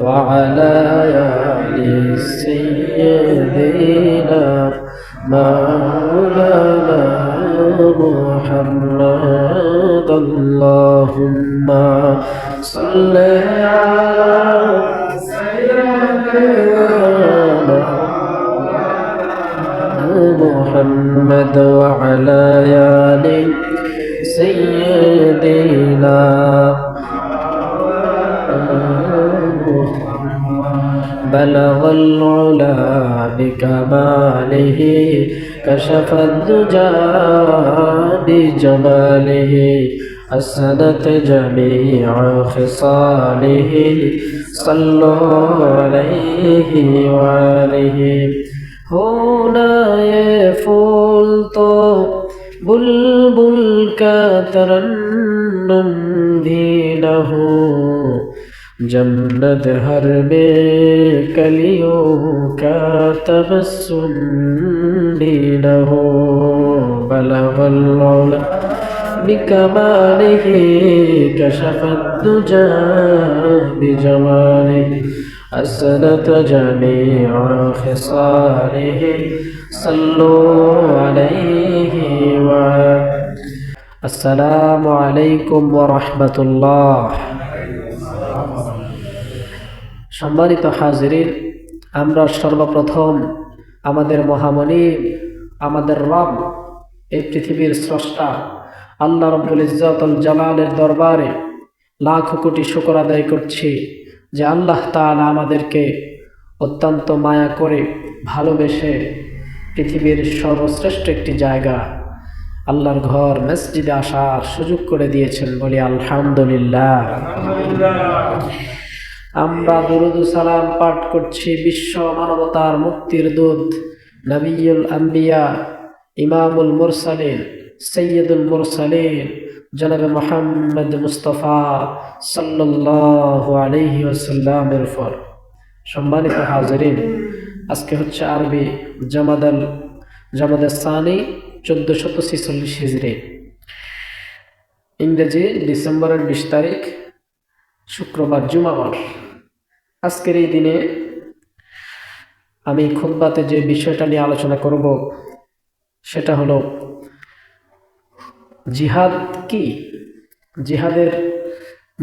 وعلى آل سيدنا مولانا محمد اللهم صل على سيدنا محمد وعلى آل سيدنا بلغ العلا بكماله كشف الدجى بجماله حسنت جميع خصاله صلوا عليه وآله होना ये फूल तो बुलबुल का तरन्नुम भी न हो जन्नत हर में कलियों का तबस्सुम भी न हो बलगल उला बिकमालिही कशफत दुजा बिजमालिही حسنت جميع خصاله صلوا عليه السلام عليكم ورحمة الله সম্মানিত হাজিরিন, আমরা সর্বপ্রথম আমাদের মহামণি, আমাদের রব, এই পৃথিবীর স্রষ্টা আল্লাহ রাব্বুল ইজ্জাতুল জালালের দরবারে লাখ কোটি শুকর আদায় করছি যে আল্লাহ তাআলা আমাদেরকে অত্যন্ত মায়া করে ভালোবেসে পৃথিবীর সর্বশ্রেষ্ঠ একটি জায়গা আল্লাহর ঘর মসজিদে আসার সুযোগ করে দিয়েছেন। বলি আলহামদুলিল্লাহ। আমরা দুরূদ ও সালাম পাঠ করছি বিশ্ব মানবতার মুক্তির দূত নবিয়ুল আম্বিয়া ইমামুল মুরসালিন সৈয়দুল মুরসালিন জনাবে মুহাম্মদ মুস্তাফা সাল্লাল্লাহু আলাইহি ওয়াসাল্লামের উপর। সম্মানিত হাজিরিন, আজকে হচ্ছে আরবি জামাদাল সানি 1446 হিজরি, ইংরেজি ডিসেম্বরের 20 তারিখ শুক্রবার জুমাবার। আজকের এই দিনে আমি খুতবাতে যে বিষয়টা নিয়ে আলোচনা করব সেটা হলো জিহাদ কি, জিহাদের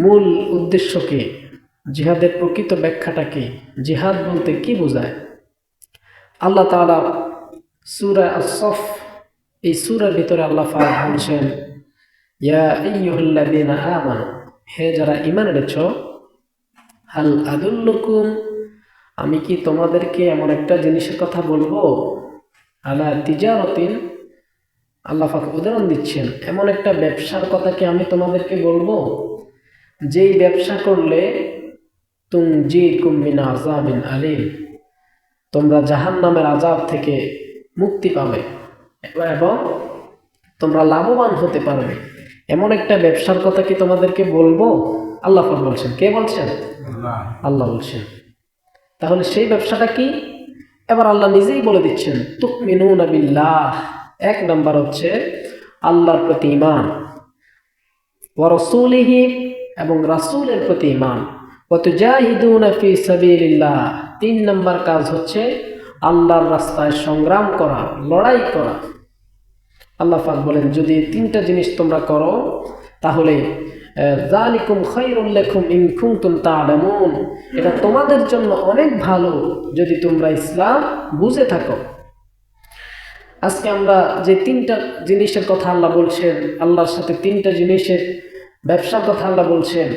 মূল উদ্দেশ্য কি, জিহাদের প্রকৃত ব্যাখ্যাটা কি, জিহাদ বলতে কি বোঝায়। আল্লাহ তাআলা সূরা আস-সফ, এই সূরার ভিতরে আল্লাহ পাক বলছেন, ইয়া আইয়ুহাল্লাযীনা আমানু, হে যারা ঈমান এনেছো, হাল আদুল্লুকুম, আমি কি তোমাদেরকে এমন একটা জিনিসের কথা বলবো, আলা তিজারাতিন, আল্লাহ পাক উদাহরণ দিচ্ছেন, এমন একটা ব্যবসার কথা কি আমি তোমাদেরকে বলবো যেই ব্যবসা করলে তুনজিকুম মিন আযাবিন আলীম, তোমরা জাহান্নামের আযাব থেকে মুক্তি পাবে এবং তোমরা লাভবান হতে পারবে, এমন একটা ব্যবসার কথা কি তোমাদেরকে বলবো? আল্লাহ পাক বলছেন। কে বলছেন? আল্লাহ বলছেন। তাহলে সেই ব্যবসাটা কি? এবার আল্লাহ নিজেই বলে দিচ্ছেন, তুমিনুনা বিল্লাহ, এক নাম্বার হচ্ছে আল্লাহর প্রতি ঈমান, ওয়া রাসূলিহি, এবং রাসূলের প্রতি ঈমান, ওয়া তুজাহিদুনা ফি সাবিলিল্লাহ, 3 নাম্বার কাজ হচ্ছে আল্লাহর রাস্তায় সংগ্রাম করা, লড়াই করা। আল্লাহ পাক বলেন, যদি 3টা জিনিস তোমরা করো তাহলে যালিকুম খায়রুল লাকুম ইন কুনতুম তা'লামুন, এটা তোমাদের জন্য অনেক ভালো যদি তোমরা ইসলাম বুঝে থাকো। আজকে আমরা যে 3টা জিনিসের কথা আল্লাহ বলছেন, আল্লাহর সাথে 3টা জিনিসের ব্যবসার কথা আল্লাহ বলছেন,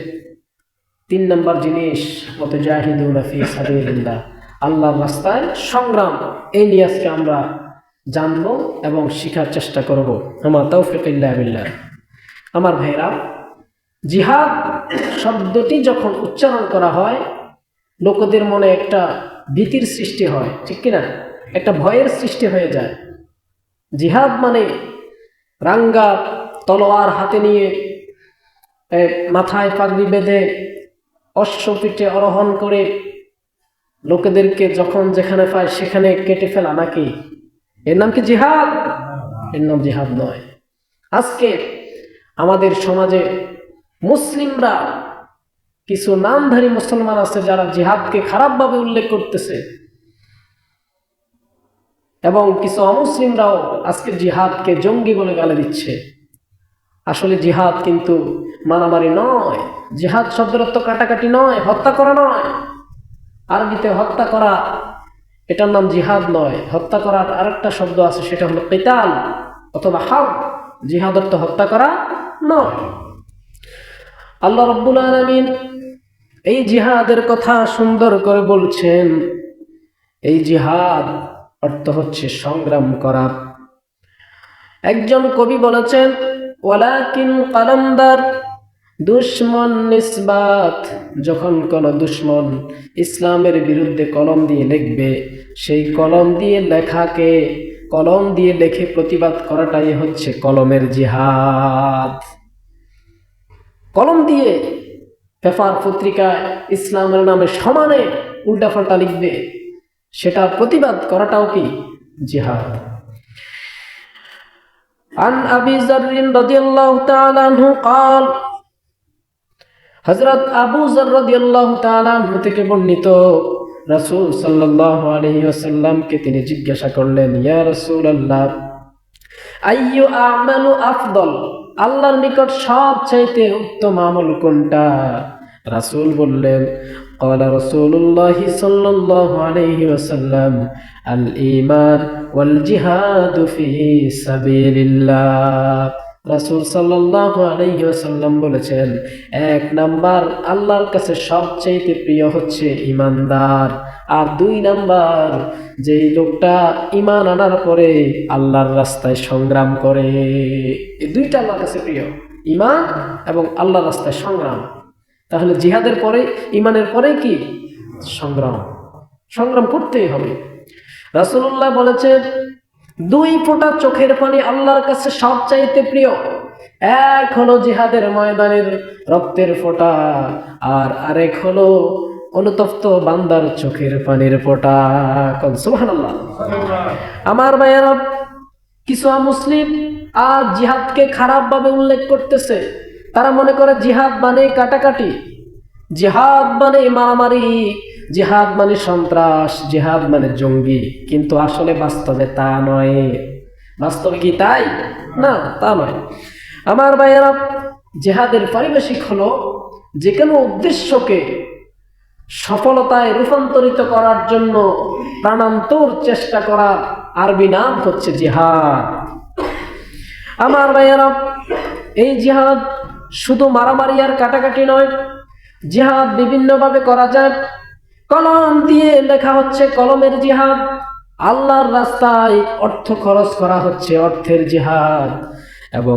3 নাম্বার জিনিস ওয়াতাজাহিদুনা ফি সাবিলিল্লাহ, আল্লাহর রাস্তায় সংগ্রাম, এই নিয়ে আজকে আমরা জানবো এবং শেখার চেষ্টা করব। আমার তাওফিক ইল্লা বিল্লাহ। আমার ভাইরা, জিহাদ শব্দটি যখন উচ্চারণ করা হয় লোকদের মনে একটা ভীতির সৃষ্টি হয়, ঠিক কিনা? একটা ভয়ের সৃষ্টি হয়ে যায়। জিহাদ মানে রাঙ্গা তলোয়ার হাতে নিয়ে, মাথায় পাগড়ি বেঁধে, অশ্ব পিঠে আরোহণ করে লোকেদেরকে যখন যেখানে পায় সেখানে কেটে ফেলা, নাকি? এর নাম কি জিহাদ? এর নাম জিহাদ নয়। আজকে আমাদের সমাজে মুসলিমরা কিছু নামধারী মুসলমান আছে যারা জিহাদকে খারাপভাবে উল্লেখ করতেছে, এবং কিছু অমুসলিমরাও আজকে জিহাদকে জঙ্গি বলে গালি দিচ্ছে। আসলে জিহাদ কিন্তু মারামারি নয়, জিহাদ শব্দের অর্থ কাটাকাটি নয়, হত্যা করা নয়। আরবিতে হত্যা করা এটার নাম জিহাদ নয়। হত্যা করার আরেকটা শব্দ আছে, সেটা হলো কিতাল অথবা হার্ব। জিহাদ অর্থ হত্যা করা নয়। আল্লাহ রাব্বুল আলামিন এই জিহাদের কথা সুন্দর করে বলছেন। এই জিহাদ অর্থ হচ্ছে সংগ্রাম করা। একজন কবি বলেছেন, ওয়ালাকিন কালামদার, দুশ্মন নিসবাত। যখন কোন দুশ্মন ইসলামের বিরুদ্ধে কলম দিয়ে লিখবে, সেই কলম দিয়ে লেখাকে কলম দিয়ে লেখে প্রতিবাদ করাটাই হচ্ছে কলমের জিহাদ। কলম দিয়ে পেপার পত্রিকায় ইসলামের নামে সমানে উল্টাপাল্টা লিখবে, সেটা প্রতিবাদ করাটাও কি জিহাদ। عن أبي ذر رضي الله تعالى عنه قال, হযরত আবু যর রাদিয়াল্লাহু তাআলা আনহু থেকে বর্ণিত, রাসূল সাল্লাল্লাহু আলাইহি ওয়াসাল্লামকে তিনি জিজ্ঞাসা করলেন, ইয়া রাসূলুল্লাহ, আইয়ু আমালু আফদল, আল্লাহর নিকট সবচাইতে উত্তম আমল কোনটা? রাসূল বললেন, قال رسول الله صلى الله عليه وسلم الإيمان والجهاد في سبيل الله। রাসূল সাল্লাল্লাহু আলাইহি ওয়াসাল্লাম বলেছেন, এক নাম্বার আল্লাহর কাছে সবচেয়ে প্রিয় হচ্ছে ঈমানদার, আর দুই নাম্বার যেই লোকটা ঈমান আনার পরে আল্লাহর রাস্তায় সংগ্রাম করে। এই দুইটা আল্লাহর কাছে প্রিয়, ঈমান এবং আল্লাহর রাস্তায় সংগ্রাম। তাহলে জিহাদের পরে, ঈমানের পরে কি সংগ্রাম? সংগ্রাম করতেই হবে। রাসূলুল্লাহ বলেছেন, দুই ফোঁটা চোখের পানি আল্লাহর কাছে সবচাইতে প্রিয়। এক হলো জিহাদের ময়দানের রক্তের ফোঁটা, আর আরেক হলো অনুতপ্ত বান্দার চোখের পানির ফোঁটা। সুবহানাল্লাহ। আমার ভাইয়েরা, কিছু মুসলিম আর জিহাদকে খারাপভাবে উল্লেখ করতেছে। তারা মনে করে জিহাদ মানে কাটাকাটি, জিহাদ মানে মারামারি, জিহাদ মানে সন্ত্রাস, জিহাদ মানে জঙ্গি। কিন্তু আসলে বাস্তবে তা নয়। বাস্তবে কি তাই? না, তা নয়। আমার ভাইয়েরা, জিহাদের পারিভাষিক হলো যে কোনো উদ্দেশ্যকে সফলতায় রূপান্তরিত করার জন্য প্রাণান্তর চেষ্টা করা। আরবি নাম হচ্ছে জিহাদ। আমার ভাইয়েরা, এই জিহাদ শুধু মারামারি আর কাটাকাটি নয়। জিহাদ বিভিন্নভাবে করা যায়। কলম দিয়ে লেখা হচ্ছে কলমের জিহাদ, আল্লাহর রাস্তায় অর্থ খরচ করা হচ্ছে অর্থের জিহাদ, এবং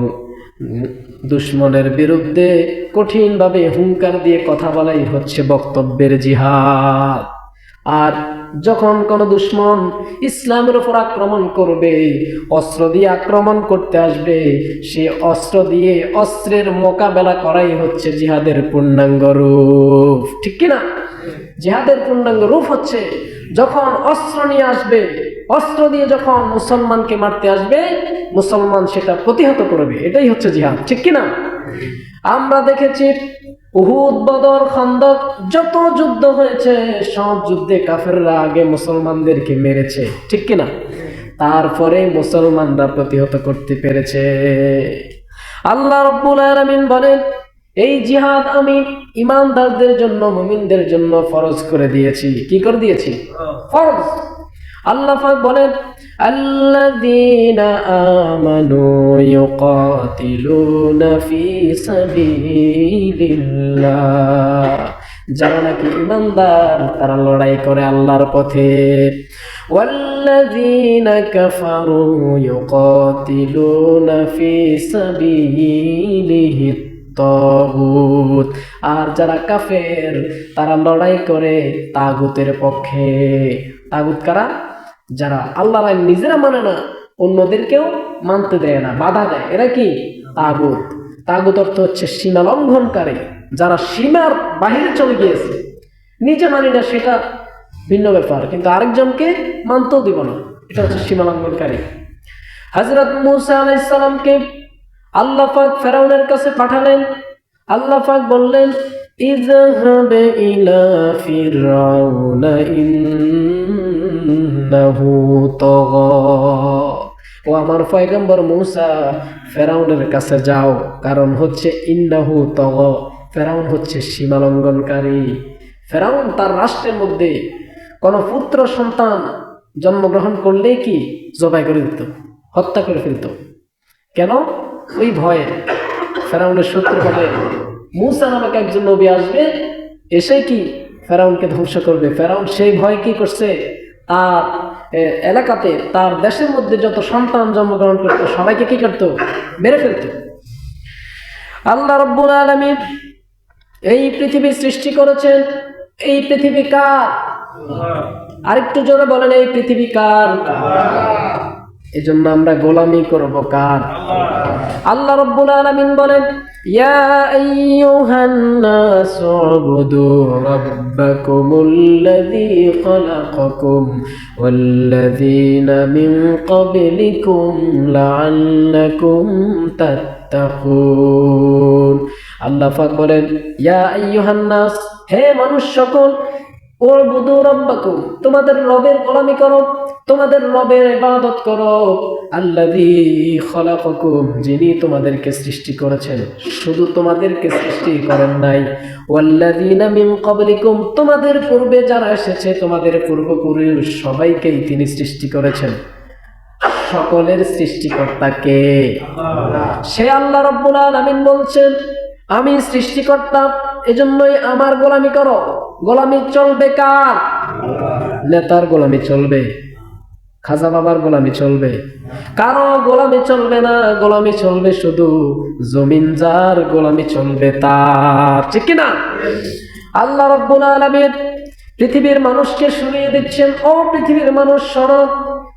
দুশ্মনের বিরুদ্ধে কঠিনভাবে হুঙ্কার দিয়ে কথা বলাই হচ্ছে বক্তব্যের জিহাদ। আর যখন কোনো দুশ্মন ইসলামের উপর আক্রমণ করবে, অস্ত্র দিয়ে আক্রমণ করতে আসবে, সে অস্ত্র দিয়ে অস্ত্রের মোকাবেলা করাই হচ্ছে জিহাদের পূর্ণাঙ্গ রূপ। ঠিক কিনা? জিহাদের পূর্ণাঙ্গ রূপ হচ্ছে যখন অস্ত্র নিয়ে আসবে, অস্ত্র দিয়ে যখন মুসলমানকে মারতে আসবে, মুসলমান সেটা প্রতিহত করবে। এটাই হচ্ছে জিহাদ। ঠিক কিনা? আমরা দেখেছি উহুদ, বদর, খন্দক যত যুদ্ধ হয়েছে, সব যুদ্ধে কাফেররা আগে মুসলমানদেরকে মেরেছে। ঠিক কিনা? তারপরে মুসলমানরা প্রতিহত করতে পেরেছে। আল্লাহ রাব্বুল আলামিন বলেন, এই জিহাদ আমি ঈমানদারদের জন্য, মুমিনদের জন্য ফরজ করে দিয়েছি। কি করে দিয়েছি? ফরজ। আল্লাহ পাক বলেন, আল্লাযীনা আমানু ইউকাতিলুনা ফি সাবিলিল্লাহ, যারা নাকি ঈমানদার তারা লড়াই করে আল্লাহর পথে। ওয়াল্লাযীনা কাফারু ইউকাতিলুনা ফি সাবিলিহি তাগুত, আর যারা কাফের তারা লড়াই করে তাগুতের পক্ষে। তাগুত কারা? যারা আল্লাহর আইন নিজেরা মানে না, অন্যদেরকেও মানতে দেয় না, বাধা দেয়, এরা কি তাগুত। তাগুত অর্থ হচ্ছে সীমা লঙ্ঘনকারী, যারা সীমার বাহিরে চলে গিয়েছে। নিজে মানি না সেটা ভিন্ন ব্যাপার, কিন্তু আরেকজনকে মানতেও দিব না, এটা হচ্ছে সীমা লঙ্ঘনকারী। হযরত মূসা আলাইহিস সালামকে আল্লাহ পাক ফেরাউনের কাছে পাঠালেন। আল্লাহ পাক বললেন, اذهب إلى فرعون إنه طغى। ও আমার পয়গম্বর মূসা, ফেরাউনের কাছে যাও, কারণ হচ্ছে ইন্নাহু তগ, ফেরাউন হচ্ছে সীমালঙ্ঘনকারী। ফেরাউন তার রাষ্ট্রের মধ্যে কোন পুত্র সন্তান জন্মগ্রহণ করলেই কি জবাই করে দিত, হত্যা করে ফেলত। কেন? ওই ভয়ে। ফেরাউনের শত্রু বলে মূসা নামক একজন নবী আসবে, এসে কি ফেরাউনকে ধ্বংস করবে। ফেরাউন সেই ভয় কি করছে, তার এলাকাতে, তার দেশের মধ্যে যত সন্তান জন্মগ্রহণ করতো সবাইকে কি করতো, মেরে ফেলতো। আল্লাহ রাব্বুল আলামিন এই পৃথিবী সৃষ্টি করেছেন। এই পৃথিবী কার? আরেকটু জোরে বলেন, এই পৃথিবী কার? এজন্য আমরা গোলামি করব কার? আল্লাহ রাব্বুল আলামিন বলেন, ইয়া আইয়ুহান নাসু উবুদু রাব্বাকুমুল্লাযী খালাকাকুম ওয়াল্লাযীনা মিন ক্বাবলিকুম লাআল্লাকুম তাত্তাকুন। আল্লাহ পাক বলেন, ইয়া আইয়ুহান নাস, হে মানুষ সকল, উবুদু রাব্বাকুম, তোমাদের রবের গোলামি করো, তোমাদের রবের ইবাদত করো। আল্লাযী খালাকাকুম, যিনি তোমাদেরকে সৃষ্টি করেছেন। শুধু তোমাদেরকে সৃষ্টি করেন নাই, ওয়াল্লাযীনা মিন ক্বাবলিকুম, তোমাদের পূর্বে যারা এসেছে, তোমাদের পূর্বপুরুষ সবাইকেই তিনি সৃষ্টি করেছেন। সকলের সৃষ্টিকর্তা কে? সে আল্লাহ রাব্বুল আলামিন বলছেন, আমি সৃষ্টিকর্তা, এজন্যই আমার গোলামি করো। গোলামি চলবে কার? নেতার গোলামি চলবে, খাজা বাবার গোলামি চলবে, কারো গোলামি চলবে না। গোলামি চলবে শুধু জমিনদার, গোলামি চলবে তার, ঠিক কিনা? আল্লাহ রাব্বুল আলামিন পৃথিবীর মানুষকে শুনিয়ে দিচ্ছেন, ও পৃথিবীর মানুষ শোনো,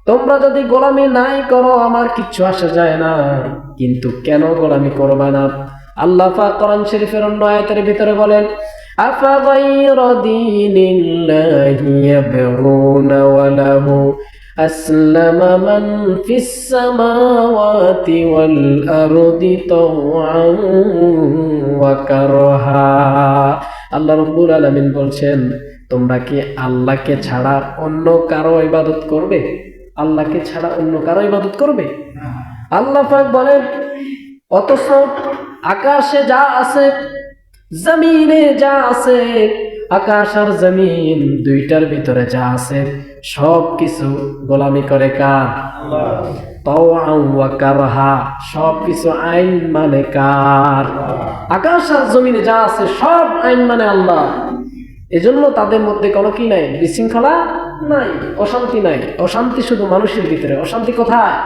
তোমরা যদি গোলামি নাই করো আমার কিচ্ছু আসে যায় না, কিন্তু কেন গোলামি করবা না? আল্লাহ পাক কোরআন শরীফের অন্য আয়াতের ভিতরে বলেন, আফাগাইরা দীনিল্লাহি ইয়াবগুনা ওয়া লাহু আসলামা মান ফিস সামাওয়াতি ওয়াল আরদি তাওআন ওয়া কারহা। আল্লাহ রাব্বুল আলামিন বলছেন, তোমরা কি আল্লাহকে ছাড়া অন্য কারো ইবাদত করবে? আল্লাহকে ছাড়া অন্য কারো ইবাদত করবে? আল্লাহ পাক বলেন, অথচ আকাশে যা আছে, জমিনে যা আছে, আকাশ আর জমিন দুইটার ভিতরে যা আছে, সব কিছু গোলামি করে কার? তাওআন ওয়া কারহা, সব কিছু আইন মানে কার? আকাশ আর জমিনে যা আছে সব আইন মানে আল্লাহ। এজন্য তাদের মধ্যে কোনো কি নাই, বিশৃঙ্খলা নাই, অশান্তি নাই। অশান্তি শুধু মানুষের ভিতরে। অশান্তি কোথায়?